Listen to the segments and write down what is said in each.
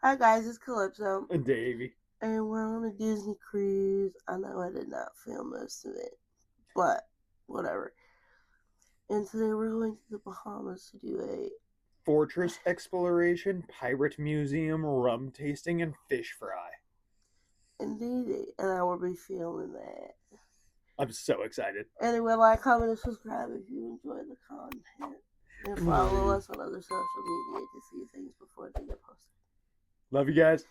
Hi guys, it's Calypso, And Davy. and we're on a Disney cruise. I know I did not film most of it, but whatever. And today we're going to the Bahamas to do a Fortress exploration, pirate museum, rum tasting, and fish fry. indeed, and I will be filming that. I'm so excited. Anyway, like, comment, and subscribe if you enjoy the content, and follow us on other social media to see things before they get posted. Love you guys.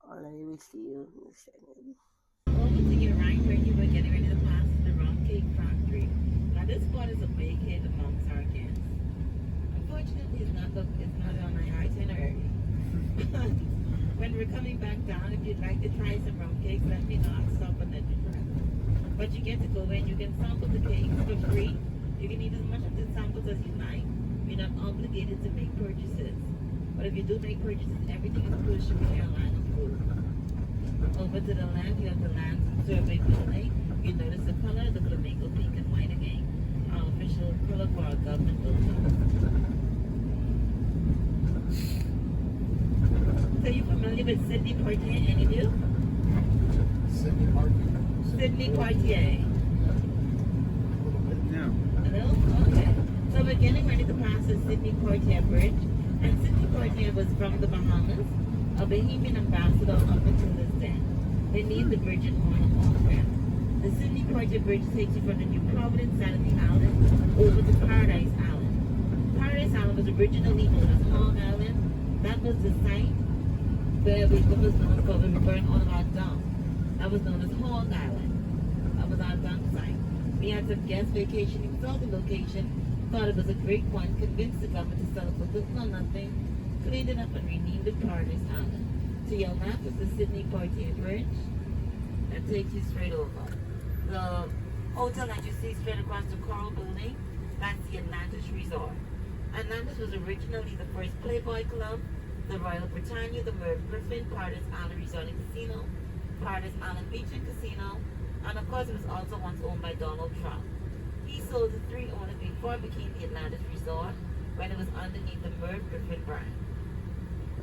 Alright, we see you in a second. Over to your right where you were getting ready to pass the rum cake factory. Now this spot is a big hit amongst our guests. Unfortunately, it's not on my itinerary. When we're coming back down, if you'd like to try some rum cakes, let me know. I'll stop and let you try them. But you get to go in, you can sample the cakes for free. You can eat as much of the samples as you like. You're not obligated to make purchases. But if you do make purchases, everything is pushed through the airline of food. Over to the left, you have the Land Survey building. You notice the color, the flamingo pink and white again. Our official color for our government building. So you familiar with Sydney Poitier, any of you? Sydney Poitier. Sydney Poitier. A little bit. No. Hello? Okay. So we're getting ready to pass the Sydney Poitier Bridge. And Sydney Poitier was from the Bahamas, a Bahamian ambassador up until this day. They named the bridge in honor of him. The Sydney Poitier Bridge takes you from the New Providence side of the island over to Paradise Island. Paradise Island was originally known as Hog Island. That was the site where we was known for when we burned all of our dump. That was known as Hog Island. That was our dump site. We had some guests vacationing saw the location, thought it was a great one, convinced the government to sell it for little or nothing, cleaned it up and renamed it Paradise Island. To your left is the Sydney Poitier Bridge. That takes you straight over. The hotel that you see straight across the Coral Building, that's the Atlantis Resort. Atlantis was originally the first Playboy Club, the Royal Britannia, the Merv Griffin, Paradise Island Resort and Casino, Paradise Island Beach and Casino, and of course it was also once owned by Donald Trump. He sold the three owners before it became the Atlantis Resort, when it was underneath the Merv Griffin brand.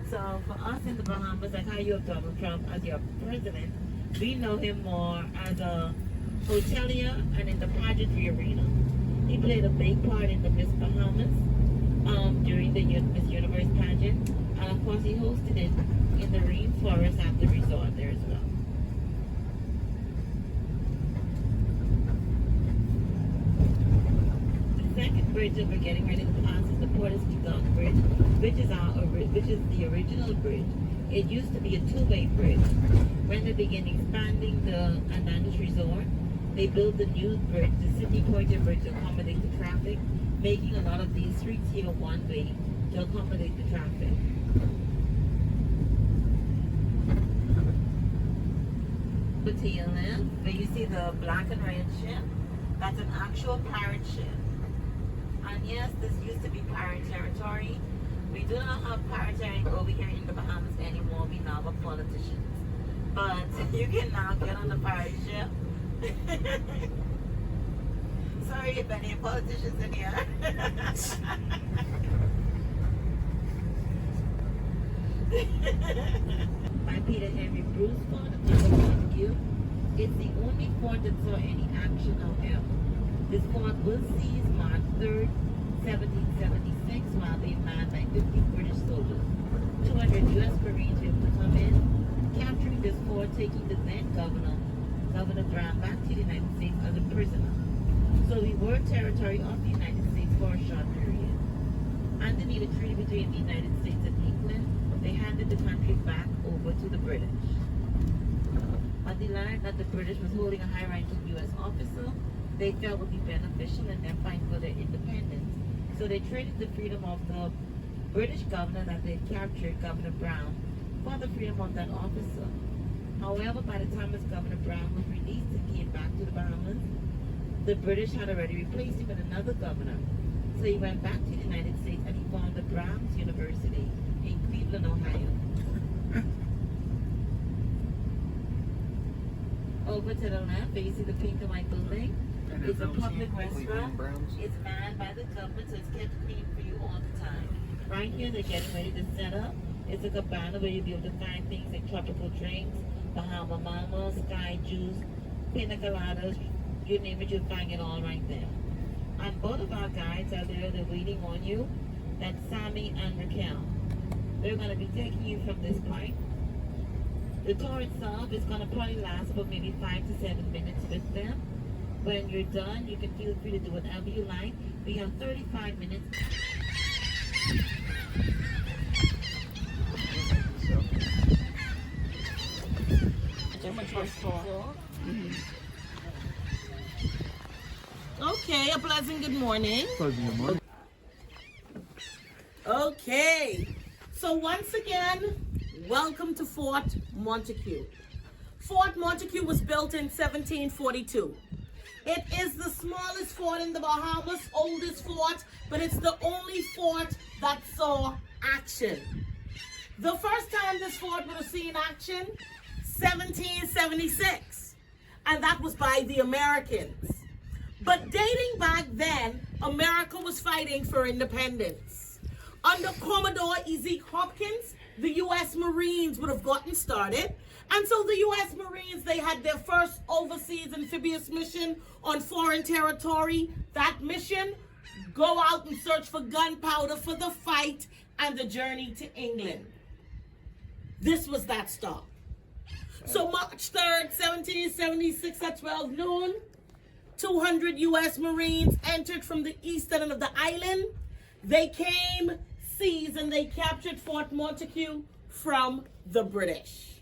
So for us in the Bahamas, like how you have Donald Trump as your president, we know him more as a hotelier and in the pageantry arena. He played a big part in the Miss Bahamas during the Miss Universe pageant, and of course he hosted it in the rainforest at the resort there as well. The second bridge that we're getting ready to pass is the Portishead Bridge, which is the original bridge. It used to be a two-way bridge. When they began expanding the Atlantis Resort, they built the new bridge, the Sydney Poitier Bridge, to accommodate the traffic, making a lot of these streets here one-way to accommodate the traffic. But to your left, where you see the black and red ship, that's an actual pirate ship. And yes, this used to be pirate territory. We do not have pirateering over here in the Bahamas anymore. We now have politicians. But you can now get on the pirate ship. Sorry if any politicians in here. By Peter Henry Bruce Fort, another Montague. It's the only fort that saw any action, however. This fort was seized March 3rd, 1776, while being manned by 50 British soldiers. 200 U.S. Marines were able to come in, capturing this fort, taking the then Governor Brown, back to the United States as a prisoner. So we were territory of the United States for a short period. Underneath a treaty between the United States and England, they handed the country back over to the British. But they learned that the British was holding a high-ranking U.S. officer they felt would be beneficial in their fight for their independence. So they traded the freedom of the British governor that they had captured, Governor Brown, for the freedom of that officer. However, by the time as Governor Brown was released and came back to the Bahamas, the British had already replaced him with another governor. So he went back to the United States and he founded Brown's University in Cleveland, Ohio. Over to the left, where you see the pink and white building, it's a public restaurant. It's manned by the government, so it's kept clean for you all the time. Right here, they're getting ready to set up It's a cabana where you'll be able to find things like tropical drinks, Bahama Mama, Sky Juice, Pina Coladas, you name it, you'll find it all right there. And both of our guides are there, they're waiting on you. That's Sammy and Raquel. They're going to be taking you from this point. The tour itself is going to probably last about maybe 5 to 7 minutes with them. When you're done, you can feel free to do whatever you like. We have 35 minutes. Okay, a pleasant good morning. Okay, so once again, welcome to Fort Montague. Fort Montague was built in 1742. It is the smallest fort in the Bahamas, oldest fort, but it's the only fort that saw action. The first time this fort would have seen action, 1776, and that was by the Americans. But dating back then, America was fighting for independence. Under Commodore Ezek Hopkins, the U.S. Marines would have gotten started. And so the U.S. Marines, they had their first overseas amphibious mission on foreign territory. That mission, go out and search for gunpowder for the fight and the journey to England. This was that stop. So March 3rd, 1776 at 12 noon, 200 U.S. Marines entered from the eastern end of the island. They came, seized, and they captured Fort Montague from the British.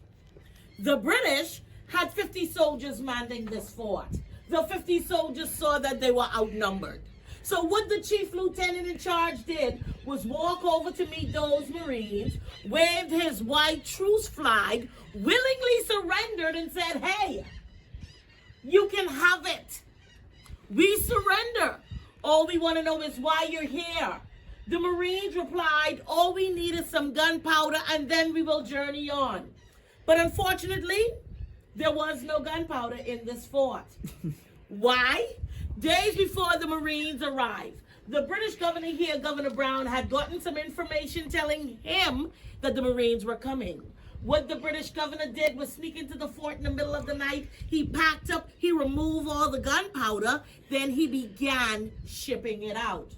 The British had 50 soldiers manning this fort. The 50 soldiers saw that they were outnumbered. So what the chief lieutenant in charge did was walk over to meet those Marines, waved his white truce flag, willingly surrendered and said, "Hey, you can have it. We surrender. All we want to know is why you're here." The Marines replied, "All we need is some gunpowder and then we will journey on." But unfortunately, there was no gunpowder in this fort. Why? Days before the Marines arrived, the British governor here, Governor Brown, had gotten some information telling him that the Marines were coming. What the British governor did was sneak into the fort in the middle of the night. He packed up, he removed all the gunpowder, then he began shipping it out.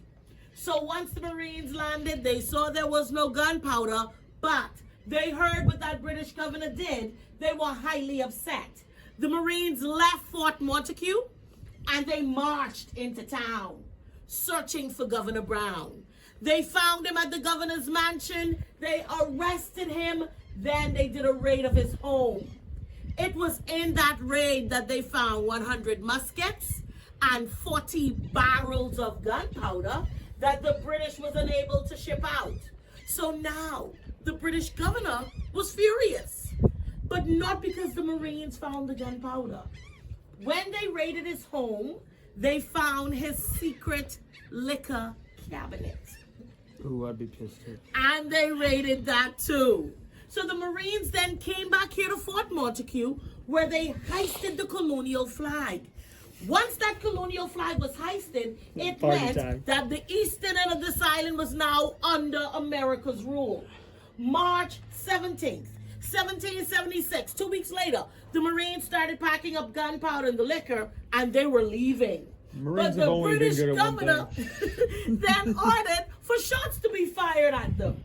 So once the Marines landed, they saw there was no gunpowder, but they heard what that British governor did. They were highly upset. The Marines left Fort Montague and they marched into town, searching for Governor Brown. They found him at the governor's mansion. They arrested him. Then they did a raid of his home. It was in that raid that they found 100 muskets and 40 barrels of gunpowder that the British was unable to ship out. So now the British governor was furious, but not because the Marines found the gunpowder. When they raided his home, they found his secret liquor cabinet. Ooh, I'd be pissed too. And they raided that too. So the Marines then came back here to Fort Montague, where they heisted the colonial flag. Once that colonial flag was heisted, it meant that the eastern end of this island was now under America's rule. March 17th, 1776, 2 weeks later, the Marines started packing up gunpowder and the liquor, and they were leaving. Marines But have the only been British good at one governor then ordered for shots to be fired at them.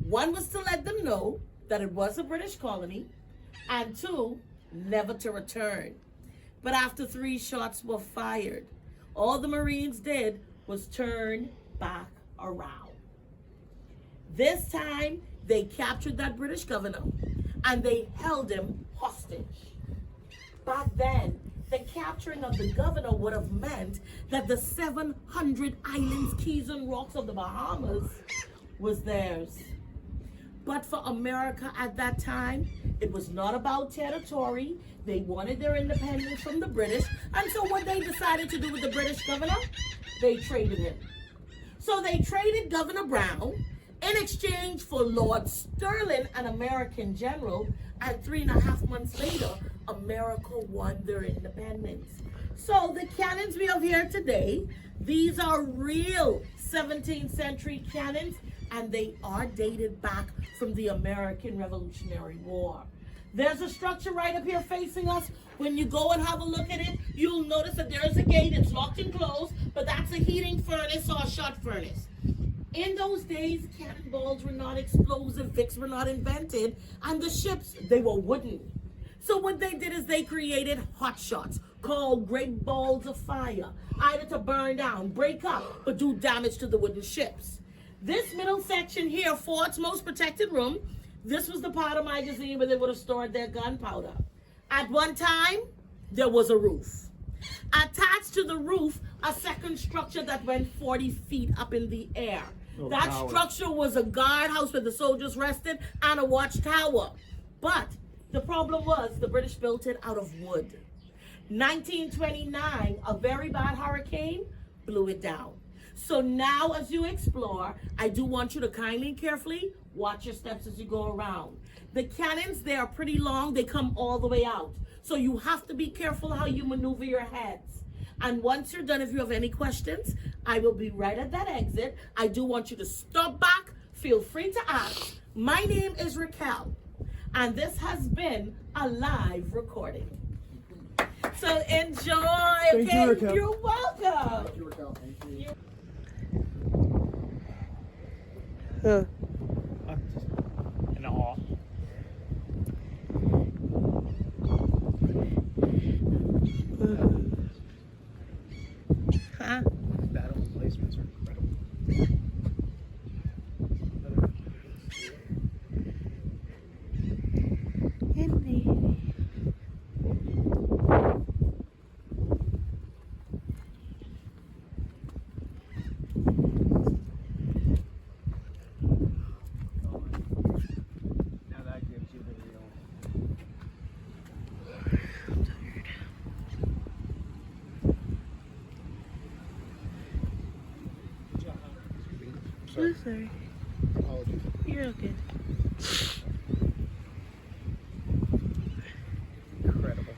One was to let them know that it was a British colony, and two, never to return. But after 3 shots were fired, all the Marines did was turn back around. This time, they captured that British governor, and they held him hostage. Back then, the capturing of the governor would have meant that the 700 islands, keys, and rocks of the Bahamas was theirs. But for America at that time, it was not about territory. They wanted their independence from the British. And so what they decided to do with the British governor, they traded him. So they traded Governor Brown in exchange for Lord Sterling, an American general. And 3.5 months later, America won their independence. So the cannons we have here today, these are real 17th century cannons. and they are dated back from the American Revolutionary War. There's a structure right up here facing us. When you go and have a look at it, you'll notice that there is a gate. It's locked and closed, but that's a heating furnace or a shot furnace. In those days, cannonballs were not explosive, Vicks were not invented, and the ships, they were wooden. So what they did is they created hot shots called great balls of fire, either to burn down, break up, but do damage to the wooden ships. This middle section here, Ford's most protected room, this was the powder magazine where they would have stored their gunpowder. At one time, there was a roof. Attached to the roof, a second structure that went 40 feet up in the air. Oh, that tower. structure was a guardhouse where the soldiers rested and a watchtower. But the problem was the British built it out of wood. 1929, a very bad hurricane blew it down. So now as you explore, I do want you to kindly and carefully watch your steps as you go around. The cannons, they are pretty long. They come all the way out. So you have to be careful how you maneuver your heads. And once you're done, if you have any questions, I will be right at that exit. I do want you to stop back. Feel free to ask. My name is Raquel, and this has been a live recording. So enjoy. Thank you, Raquel. You're welcome. Thank you, Raquel. Thank you. I'm just in awe. Huh? Battle placements are incredible. Now that gives you the real. Sorry. Sorry. Apologies. You're okay. Incredible.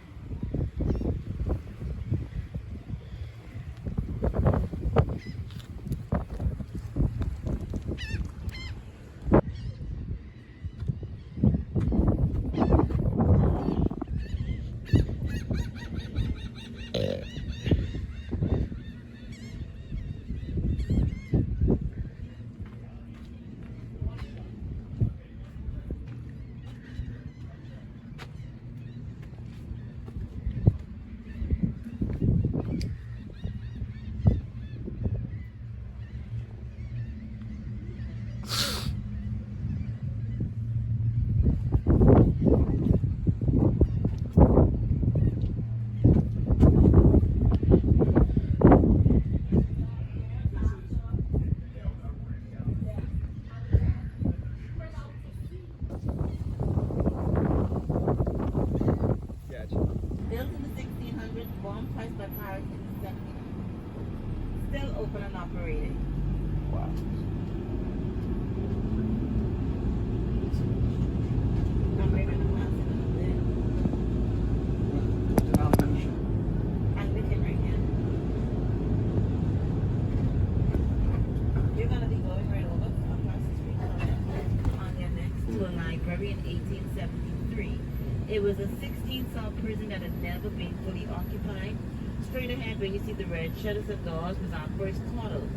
Built in the 1600s, bomb priced by pirates in the 70s. Still open and operating. Wow. I'm right in the hospital there. Denomination. Anglican right here. You're gonna be going right over across the street on their next to a library in 1873. It was a 16-cell prison that had never been fully occupied. Straight ahead where you see the red shutters and doors was our first quarters.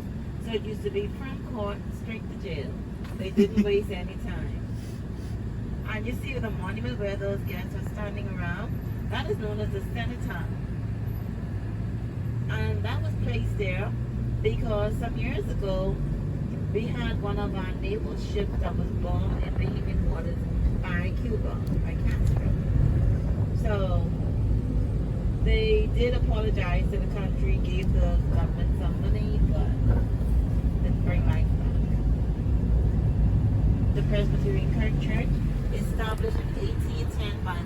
So it used to be from court straight to jail. They didn't waste any time. And you see the monument where those guests are standing around, that is known as the cenotaph. And that was placed there because some years ago we had one of our naval ships that was bombed in Bahamian waters by Cuba, by Castro. So they did apologize to the country, gave the government some money, but didn't bring life back. The Presbyterian Kirk Church, established in 1810 by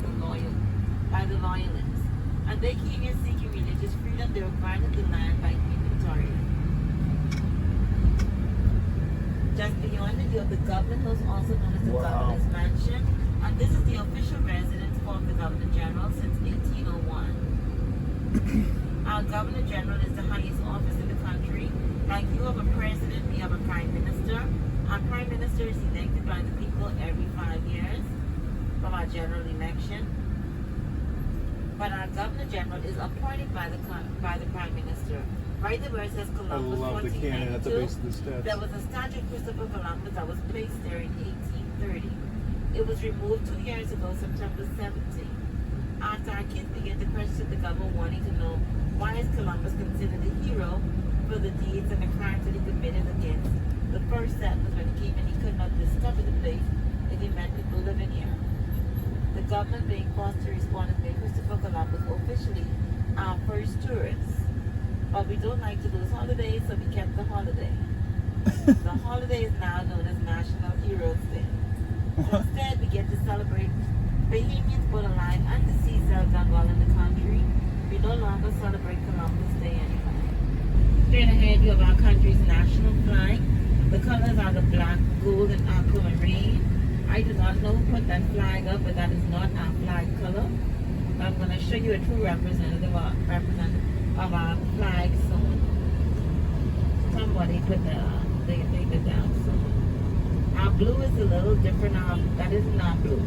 the Loyalists, and they came here seeking religious freedom. They were granted the land by Queen Victoria. Just beyond it, you have the Government House, also known as the Governor's Mansion, and this is the official residence for the Governor General since 1801. Our Governor General is the highest office in the country. Like you have a president, we have a prime minister. Our prime minister is elected by the people every 5 years from our general election. But our governor general is appointed by the prime minister. Right there where it says I Columbus love the cannon at the 1492, base of the steps. there was a statue of Christopher Columbus that was placed there in 1830. It was removed 2 years ago, September 17. After our kids began to question the government wanting to know why is Columbus considered a hero for the deeds and the crimes that he committed against the first settlers when he came and he could not discover the place if he met people living here. The government being forced to respond and make Christopher Columbus officially our first tourist. But we don't like to lose holidays, so we kept the holiday. The holiday is now known as National Heroes Day. So instead, we get to celebrate Bahamians both alive and deceased that have done well in the country. We no longer celebrate Columbus Day anymore. Straight ahead, you have our country's national flag. The colors are the black, gold, and aquamarine. I do not know who put that flag up, but that is not our flag color. I'm going to show you a true representative of our flag soon. Somebody put they did that soon. Our blue is a little different. That is not blue.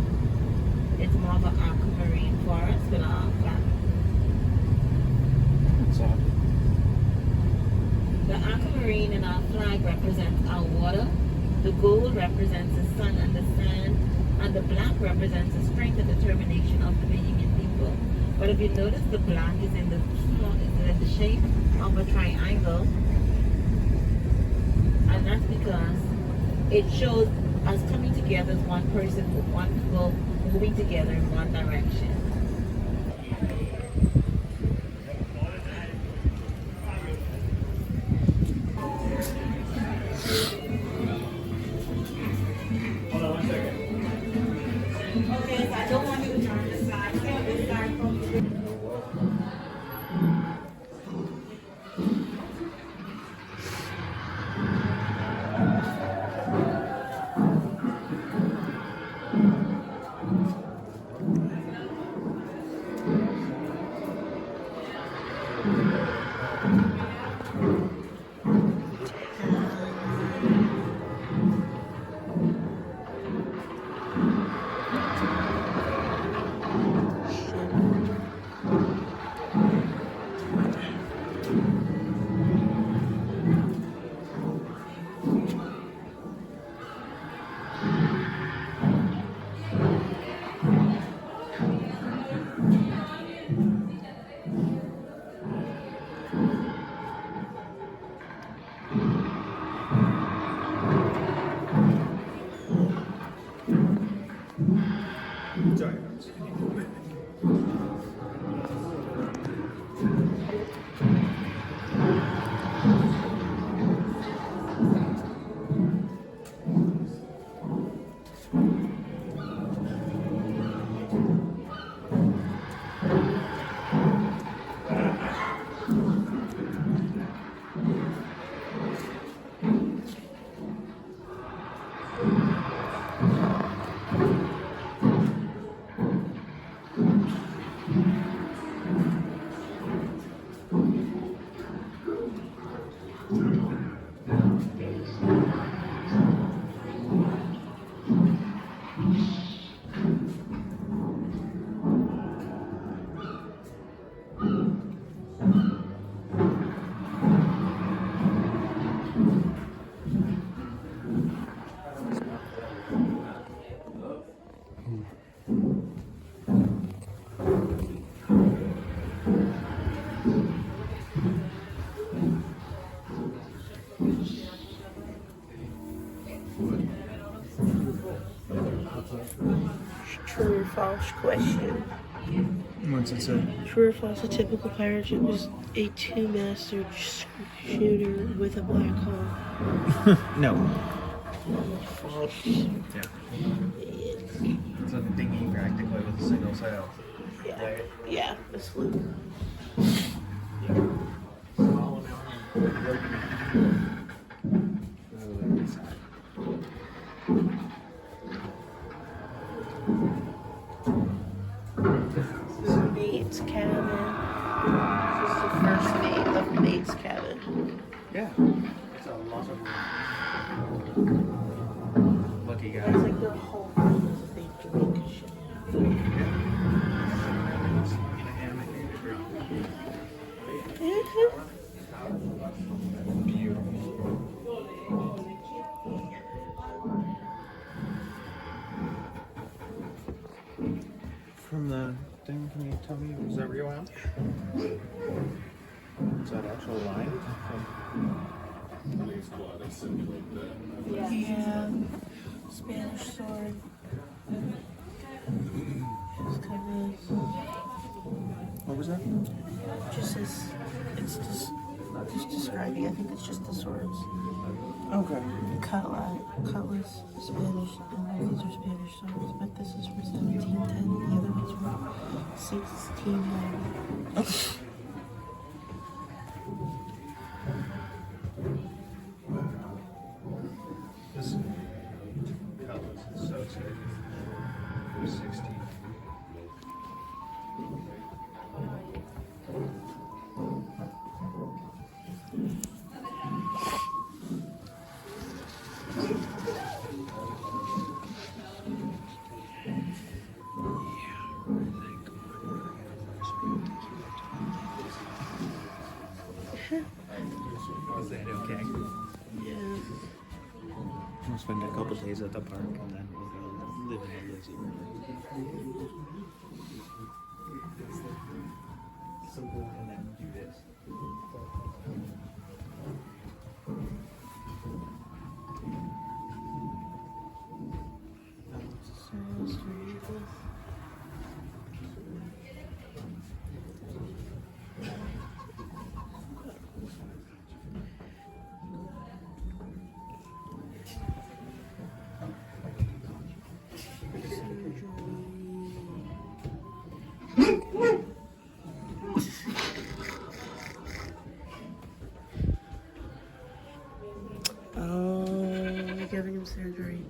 It's more of an aquamarine forest with our flag. That's odd. The aquamarine in our flag represents our water. The gold represents the sun and the sand. And the black represents the strength and determination of the Bahamian people. But if you notice, the black is in the shape of a triangle. And that's because it shows us coming together as one person, one people moving together in one direction. Okay, so I don't want you to turn this side. Stay on this side from the True or false question. What's it say? True or false, a typical pirate ship is a two-masted shooter with a black hull. No. False. Yeah. It's a dinghy practically with a single sail. Yeah. Yeah, that's one. Mate's cabin. This is the first mate of Mate's cabin. Yeah. It's a lot of room. you got It's like the whole thing is they drink shit. From the thing, can you tell me, was that real out? Is that actual line? Yeah. Spanish sword. It's kind of What was that? just as it's just describing. I think it's just the swords. Okay. Cutlass, Spanish, and these are Spanish swords, but this is from 1710. The other ones were 1690. Okay. This cutlass is so sick. 16. Is that okay? Yeah. We'll spend a couple days at the park and then we'll go live in the Lizzie. And then do this. Oh, they're giving him surgery.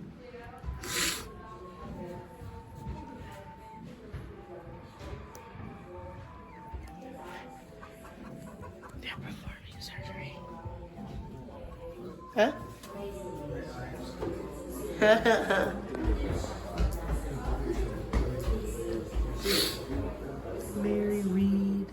They're performing surgery. Huh? Mary Reed.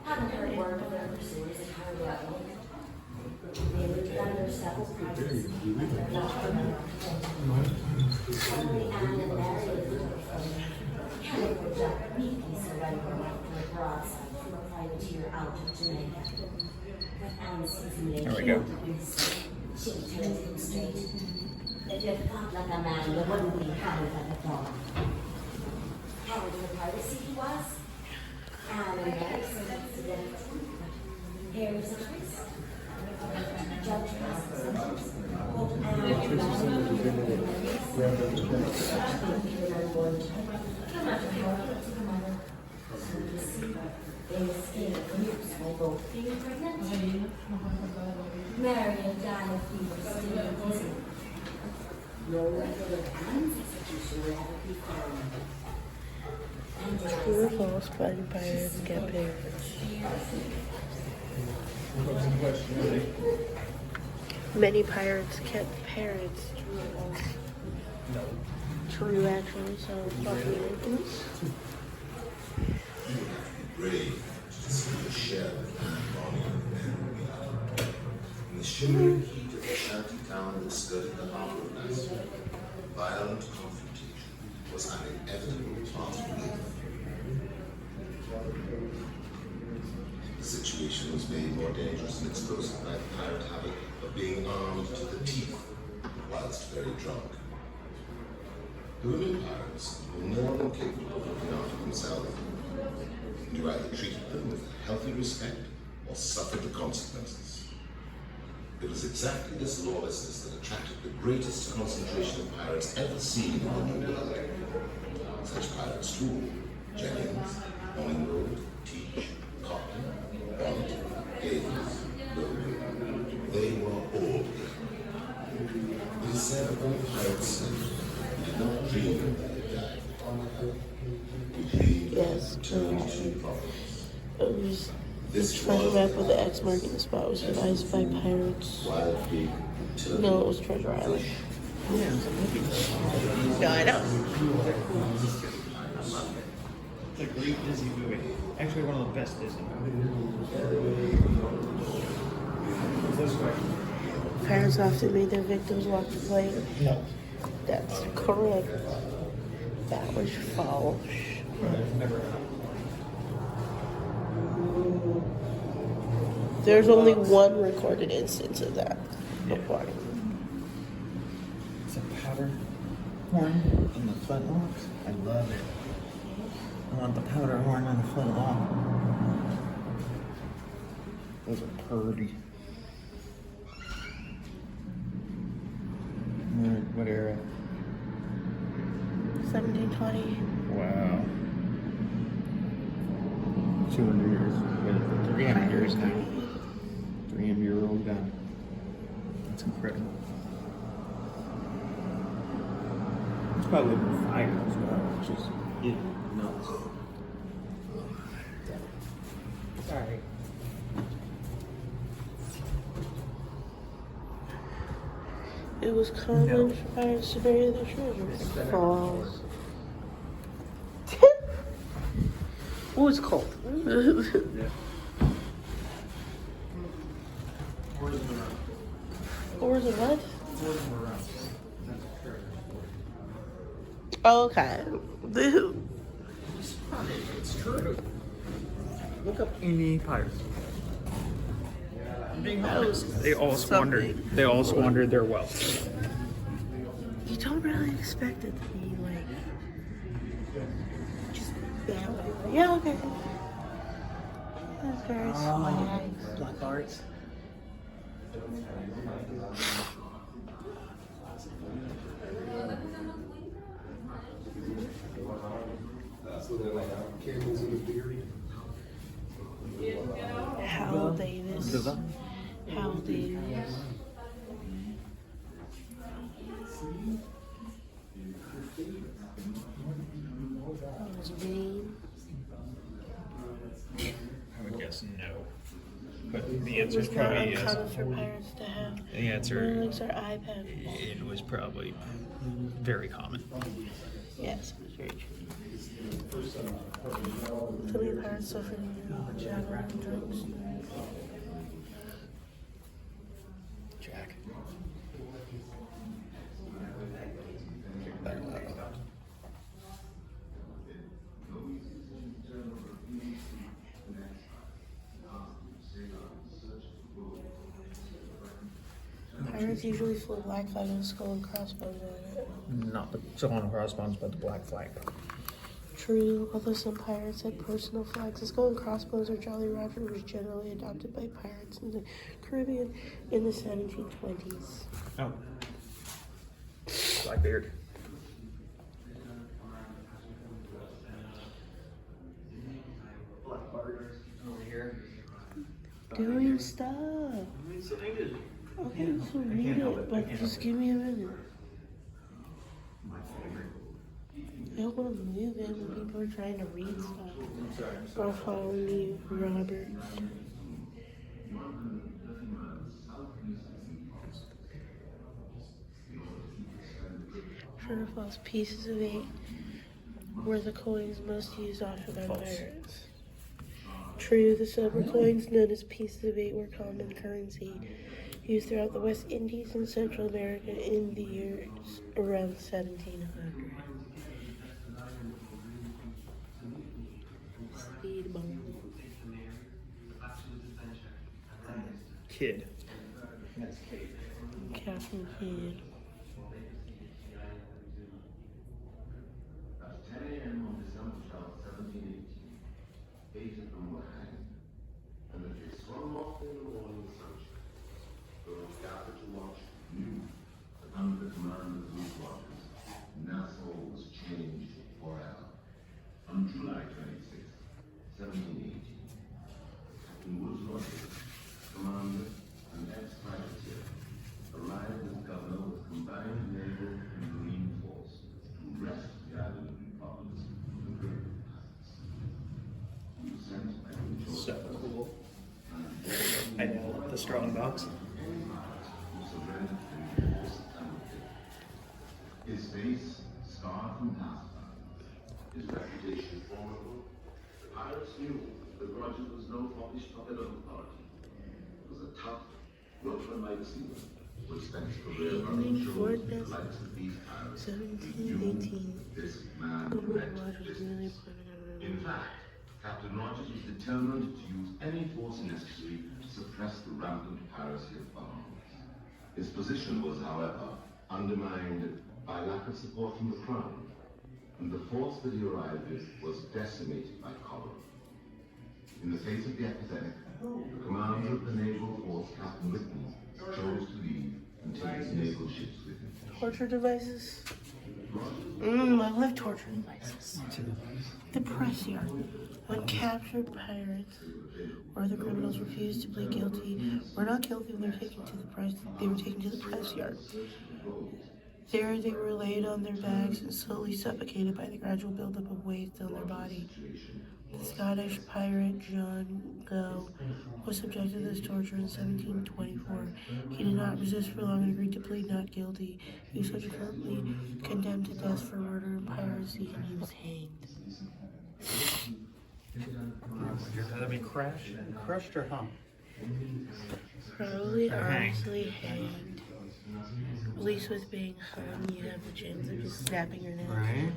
Haven't heard word of their pursuers at higher level. They lived under several projects. Only Anne and Mary lived in Canada would weekly surrender after a broadside from a privateer out of Jamaica. But Anne's season There we go. she would tell him straight. If you fought like a man, you wouldn't be Howard like a dog. Howard for piracy he was. And Mary said that's the difference. Here is a twist. Judge passes sentence. Both Anne and Mary come after Howard to the mother. So you see, they escaped nukes by both being pregnant. Mary and Diana fever still busy. No record of Anne's execution will ever be found. True or false, fighting pirates get parents. Many pirates kept parents. True or false? No. True, actually, so fuck you. Brave to see the shell in the shimmering heat of the shanty town that skirted the harbor of Nassau, violent confrontation was an inevitable part of life. The situation was made more dangerous and explosive by the pirate habit of being armed to the teeth whilst very drunk. The women pirates were more than capable of looking after themselves. You either treated them with healthy respect or suffered the consequences. It was exactly this lawlessness that attracted the greatest concentration of pirates ever seen in the New World. Such pirates too, Jennings, Collingwood, Teach, Cotton, Bonnet, Davies, Logan, they were all here. It is said of all pirates that we did not dream that they died. We dreamed Yes, of turning to problems. it was This Treasure was map with the X marking the spot was devised by pirates. Wild Big Turkey. No, it was Treasure Island. Yeah, it's a movie. No, I know. It's a great Disney movie. Actually, one of the best Disney movies. Pirates often made their victims walk the plank. No. That's correct. That was false. Never. There's only one recorded instance of that. Before. It's a powder horn in the flintlocks. I love it. I want the powder horn on the flintlock. Those are purdy. What era? 1720. Wow. 200 years. 300 years now. 300-year-old gun. That's incredible. It's probably been fire as well, which is nuts. Sorry. It was common for pirates to bury their treasure. False. Oh, it's cold. Oars of what? Oh, okay. It's true. Look up any pirates. They all squandered. They all squandered their wealth. You don't really expect it to be like just that way. Yeah, okay. That's very swag. Black arts. Hal Davis. Hal Davis. His name. I would guess no. But the answer is It was not probably yes. uncommon for pirates to have The answer, Rolex or iPad. it was probably very common. Yes, it was very true. So many pirates suffered from Jaguar and drugs. Jack. Pirates usually flew a black flag with a skull and crossbones on it. Not the skull and crossbones, but the black flag. True, although some pirates had personal flags, the skull and crossbones or Jolly Roger was generally adopted by pirates in the Caribbean in the 1720s. Oh. Blackbeard. Black Bart over here. Doing stuff. Okay, so read it, but just give me a minute. I don't want to move in when people are trying to read stuff. Or following you, Robert. True or false? Pieces of 8 were the coins most used often by pirates. True, the silver coins known as pieces of 8 were common currency used throughout the West Indies and Central America in the years around 1700. Speedball. Kid. That's Kate. Catherine Kidd. At 10 a.m. on December 12, 1780, 8 of them were hanged, and as they swung off in the morning sunshine, those gathered to watch knew that under the command of these watchers, Nassau was changed forever. On July 26, 1780, Captain Woods Rogers, commander and ex-privateer, arrived as governor with combined naval and marine force to wrest the island republics from the British. He was sent by King George So cool. strong box. His face scarred from past times, his reputation formidable. The pirates knew that Rogers was no foppish puppet of authority. He was a tough, workmanlike seaman who had spent his career running shows with the likes of these pirates. 1718. This man threat business. In fact, Captain Rogers was determined to use any force necessary to suppress the rampant piracy of Bahamas. His position was, however, undermined by lack of support from the Crown, and the force that he arrived with was decimated by cholera. In the face of the epidemic, the commander of the naval force, Captain Whitman, chose to leave and take his naval ships with him. Torture devices? I love torture devices. The press yard. When captured pirates or the criminals refused to plead guilty or not guilty when they were taken to the press yard. There they were laid on their backs and slowly suffocated by the gradual buildup of waste on their body. The Scottish pirate John Gow was subjected to this torture in 1724. He did not resist for long and agreed to plead not guilty. He was subsequently condemned to death for murder and piracy, and he was hanged. That'd be crushed or hung? Probably honestly hanged. At least with being hung, you have the chance of just snapping your neck. Right.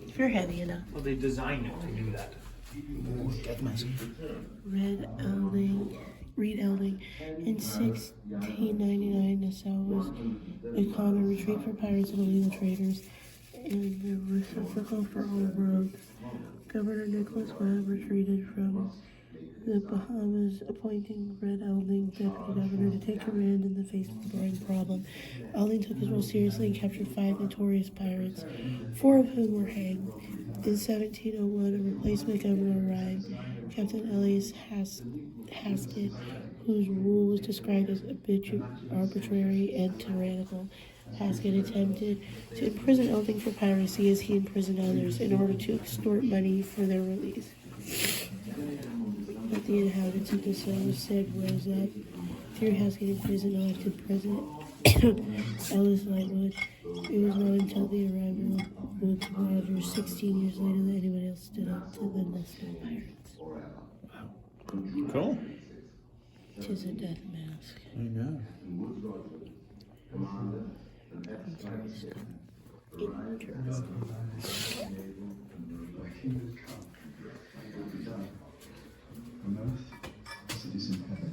If you're heavy enough. Well, they designed it to do that. Death mask. Reed Elding. In 1699, Nassau was a common retreat for pirates and illegal traders, and the reciprocal for all worlds. Governor Nicholas Webb retreated from the Bahamas, appointing Red Elding deputy governor to take command in the face of the growing problem. Elding took his role seriously and captured 5 notorious pirates, 4 of whom were hanged. In 1701, a replacement governor arrived, Captain Elias Haskett, whose rule was described as arbitrary and tyrannical. Haskett attempted to imprison Elding for piracy as he imprisoned others in order to extort money for their release. But the inhabitants of Nassau said rose up. Through Haskett in prison, elected President Ellis Lightwood. It was not until the arrival of Woods Rogers 16 years later that anyone else stood up to the Nassau pirates. Cool. Tis a death mask. I know.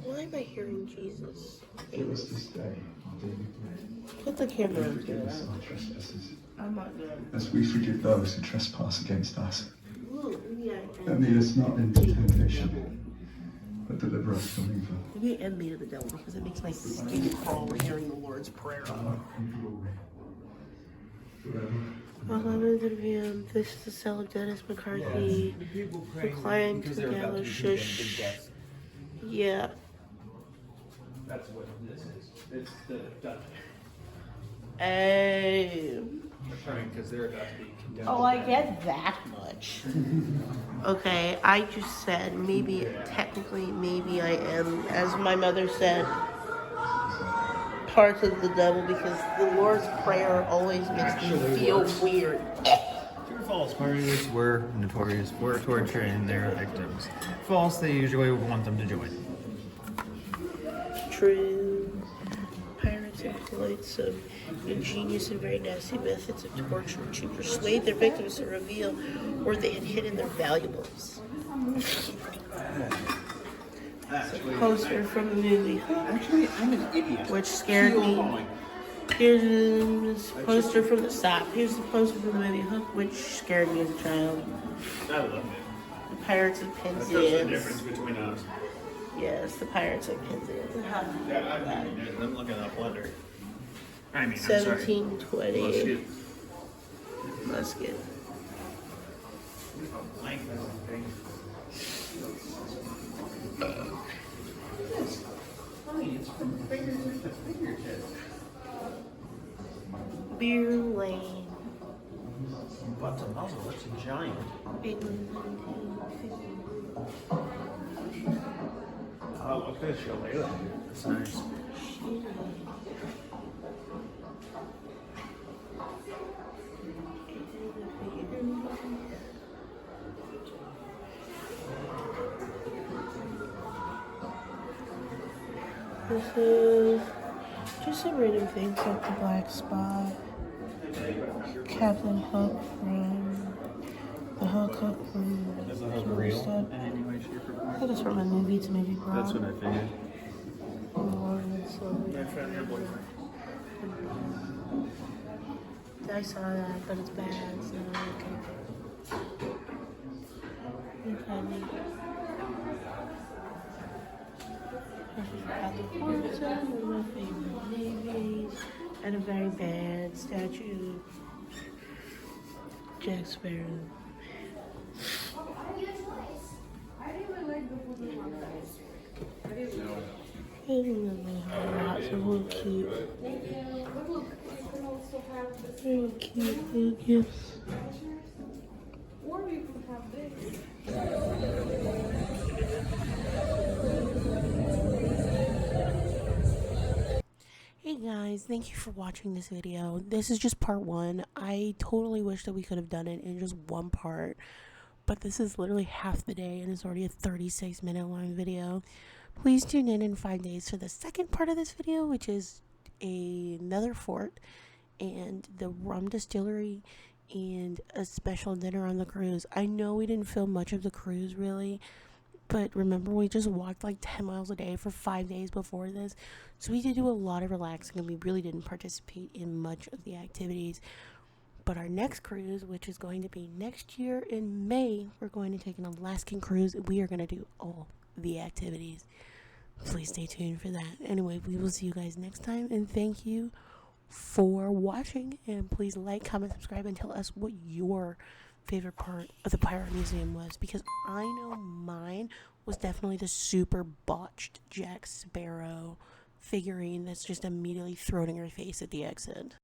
Why am I hearing Jesus? Give us this day our daily bread. Put the camera on. Forgive us our trespasses, I'm not good. as we forgive those who trespass against us. Ooh, yeah. And lead us not into temptation, but deliver us from evil. Maybe enemy of the devil because it makes my skin crawl hearing the Lord's Prayer. Well, this is the cell of Dennis McCarthy, who climbed to the gallows. Shush. Yeah. That's what this is. It's the dungeon. Because they're about to be condemned. Oh, I get that much. Okay, I just said maybe, technically, maybe I am, as my mother said, parts of the devil because the Lord's Prayer always makes me feel weird. True or false? Pirates were notorious for torturing their victims. False, they usually want them to join. True. Pirates employed some ingenious and very nasty methods of torture to persuade their victims to reveal where they had hidden their valuables. It's a poster from the movie Actually, I'm an idiot. which scared me. Here's a poster from the stop. Here's the poster from the movie Hook, which scared me as a child. I love it. The Pirates of That's the difference Penzance. between us. Yes, the Pirates of Penzance. I'm looking up Wonder. I mean, I'm sorry. 1720. Musket. Beer Lane. What's a muzzle? That's a giant. England, 1950. Oh, look at this shillelagh. It's nice. This is just some random things like the Black Spot, Captain Hook from the Hook from Is the hook some real stuff. in any way, shape, or I form? think it's from a movie to maybe prop. That's what I figured. I saw that, but it's bad, so okay. Okay. Got the Horton, one of my favorite navies, and a very bad statue of Jack Sparrow. Lots of little cute. Very cute little gifts. Hey guys, thank you for watching this video. This is just part one. I totally wish that we could have done it in just one part, but this is literally half the day and it's already a 36-minute long video. Please tune in 5 days for the second part of this video, which is another fort and the rum distillery and a special dinner on the cruise. I know we didn't film much of the cruise really, but remember we just walked like 10 miles a day for 5 days before this, so we did do a lot of relaxing and we really didn't participate in much of the activities. But our next cruise, which is going to be next year in May, we're going to take an Alaskan cruise and we are going to do all the activities. Please stay tuned for that. Anyway, we will see you guys next time, and thank you for watching, and please like, comment, subscribe, and tell us what your favorite part of the Pirate Museum was, because I know mine was definitely the super botched Jack Sparrow figurine that's just immediately thrown in your face at the exit.